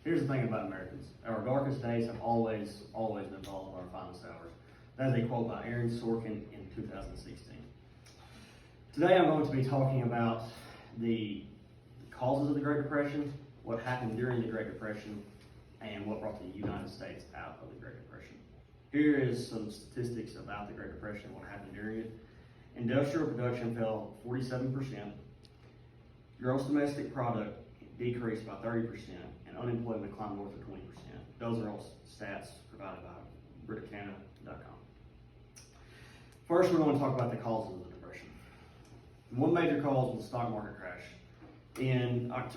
Here's the thing about Americans. Our darkest days have always been followed by our finest hours. That is a quote by Aaron Sorkin in 2016. Today I'm going to be talking about the causes of the Great Depression, what happened during the Great Depression, and what brought the United States out of the Great Depression. Here is some statistics about the Great Depression, what happened during it. Industrial production fell 47%. Gross domestic product decreased by 30%, and unemployment climbed north of 20%. Those are all stats provided by Britannica.com. First, we're going to talk about the causes of the Depression. One major cause was the stock market crash.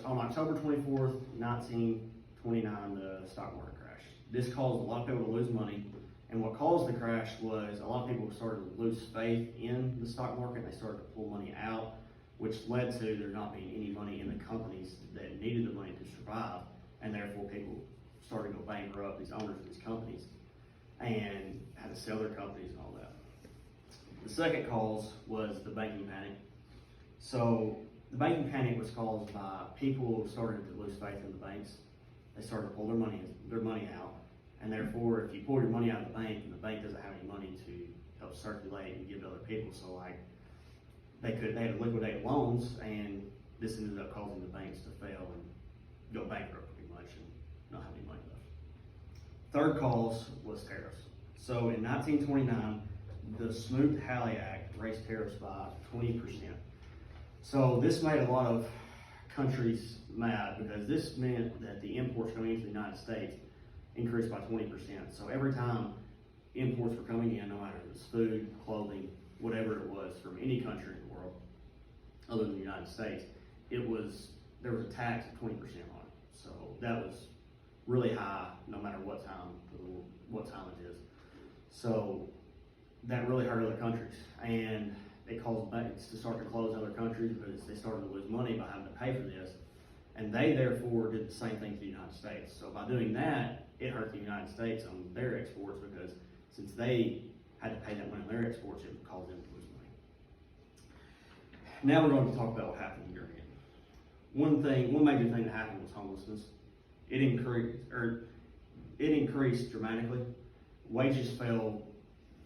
On October 24th, 1929, the stock market crashed. This caused a lot of people to lose money, and what caused the crash was a lot of people started to lose faith in the stock market. They started to pull money out, which led to there not being any money in the companies that needed the money to survive, and therefore people started to go bankrupt, these owners of these companies, and had to sell their companies and all that. The second cause was the banking panic. So the banking panic was caused by people starting to lose faith in the banks. They started to pull their money out, and therefore if you pull your money out of the bank and the bank doesn't have any money to help circulate and give to other people, so like they had to liquidate loans, and this ended up causing the banks to fail and go bankrupt pretty much and not have any money left. Third cause was tariffs. So in 1929, the Smoot-Hawley Act raised tariffs by 20%. So this made a lot of countries mad because this meant that the imports coming into the United States increased by 20%. So every time imports were coming in, no matter if it was food, clothing, whatever it was from any country in the world other than the United States, there was a tax of 20% on it. So that was really high no matter what time it is. So that really hurt other countries, and it caused banks to start to close other countries because they started to lose money by having to pay for this, and they therefore did the same thing to the United States. So by doing that, it hurt the United States on their exports because since they had to pay that money on their exports, it would cause them to lose money. Now we're going to talk about what happened during it. One major thing that happened was homelessness. It increased dramatically. Wages fell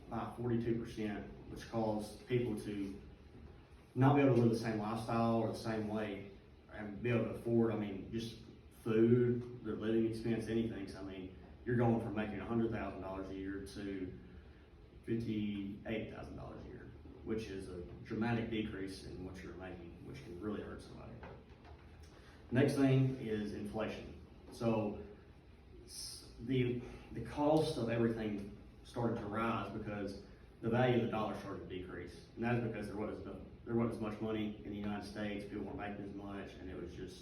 by 42%, which caused people to not be able to live the same lifestyle or the same way and be able to afford, just food, their living expense, anything. So, you're going from making $100,000 a year to $58,000 a year, which is a dramatic decrease in what you're making, which can really hurt somebody. Next thing is inflation. So the cost of everything started to rise because the value of the dollar started to decrease. And that is because there wasn't as much money in the United States, people weren't making as much, and it was just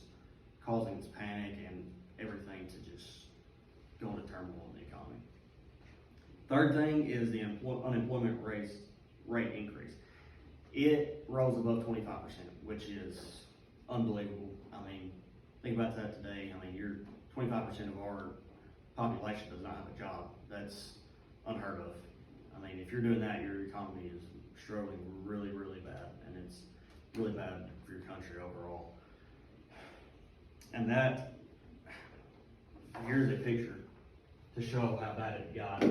causing this panic and everything to just go into turmoil in the economy. Third thing is the unemployment rate increase. It rose above 25%, which is unbelievable. Think about that today. 25% of our population does not have a job. That's unheard of. If you're doing that, your economy is struggling really, really bad, and it's really bad for your country overall. And here's a picture to show how bad it got,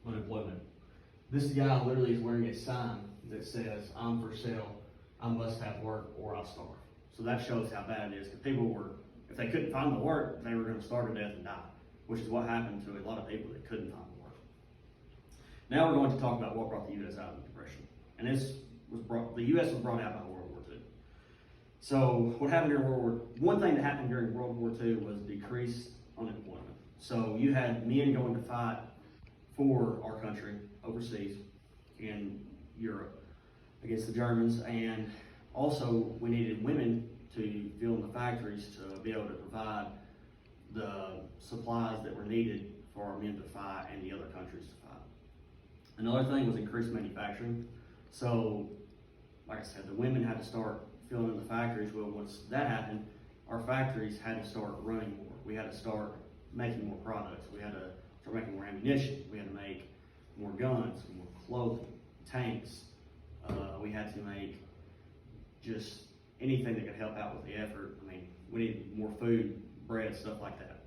unemployment. This guy literally is wearing a sign that says, "I'm for sale, I must have work or I'll starve." So that shows how bad it is, because if they couldn't find the work, they were going to starve to death and die, which is what happened to a lot of people that couldn't find the work. Now we're going to talk about what brought the U.S. out of the Depression. And the U.S. was brought out by World War II. So what happened during one thing that happened during World War II was decreased unemployment. So you had men going to fight for our country overseas in Europe against the Germans, and also we needed women to fill in the factories to be able to provide the supplies that were needed for our men to fight and the other countries to fight. Another thing was increased manufacturing. So, like I said, the women had to start filling in the factories. Well, once that happened, our factories had to start running more. We had to start making more products. We had to start making more ammunition. We had to make more guns, more clothing, tanks. We had to make just anything that could help out with the effort. We needed more food, bread, stuff like that.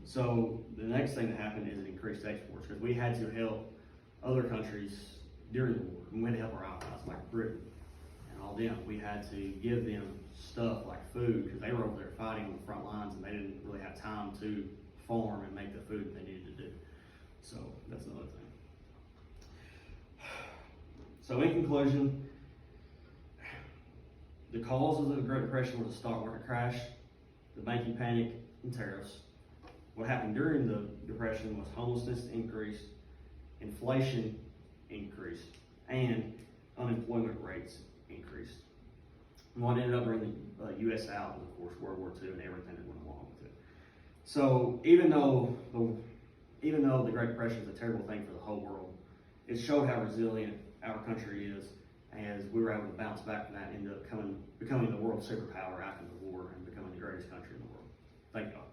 So the next thing that happened is it increased exports, because we had to help other countries during the war. We had to help our allies like Britain and all them. We had to give them stuff like food, because they were over there fighting on the front lines and they didn't really have time to farm and make the food that they needed to do. So that's another thing. So in conclusion, the causes of the Great Depression were the stock market crash, the banking panic, and tariffs. What happened during the Depression was homelessness increased, inflation increased, and unemployment rates increased. And what ended up bringing the U.S. out was, of course, World War II and everything that went along with it. So even though the Great Depression is a terrible thing for the whole world, it showed how resilient our country is, as we were able to bounce back from that and end up becoming the world superpower after the war and becoming the greatest country in the world. Thank you all.